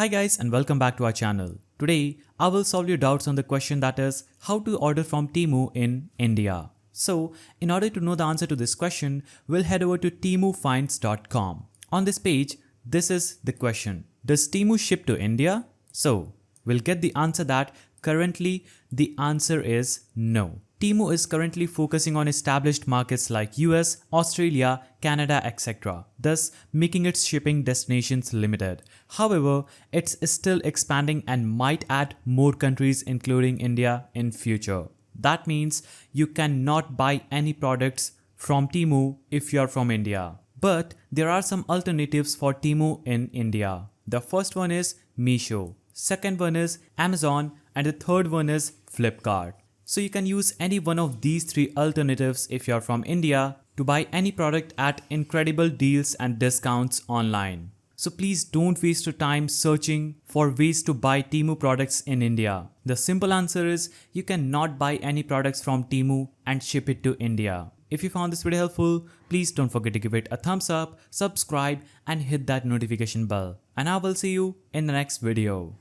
Hi guys and welcome back to our channel. Today I will solve your doubts on the question that is how to order from Temu in India. So in order to know the answer to this question, we'll head over to temufinds.com. On this page, this is the question. Does Temu ship to India? So we'll get the answer that currently the answer is no. Temu is currently focusing on established markets like US, Australia, Canada, etc., thus making its shipping destinations limited. However, it's still expanding and might add more countries including India in future. That means you cannot buy any products from Temu if you are from India. But there are some alternatives for Temu in India. The first one is Meesho, second one is Amazon, and the third one is Flipkart. So you can use any one of these three alternatives if you are from India to buy any product at incredible deals and discounts online. So please don't waste your time searching for ways to buy Temu products in India. The simple answer is you cannot buy any products from Temu and ship it to India. If you found this video helpful, please don't forget to give it a thumbs up, subscribe and hit that notification bell. And I will see you in the next video.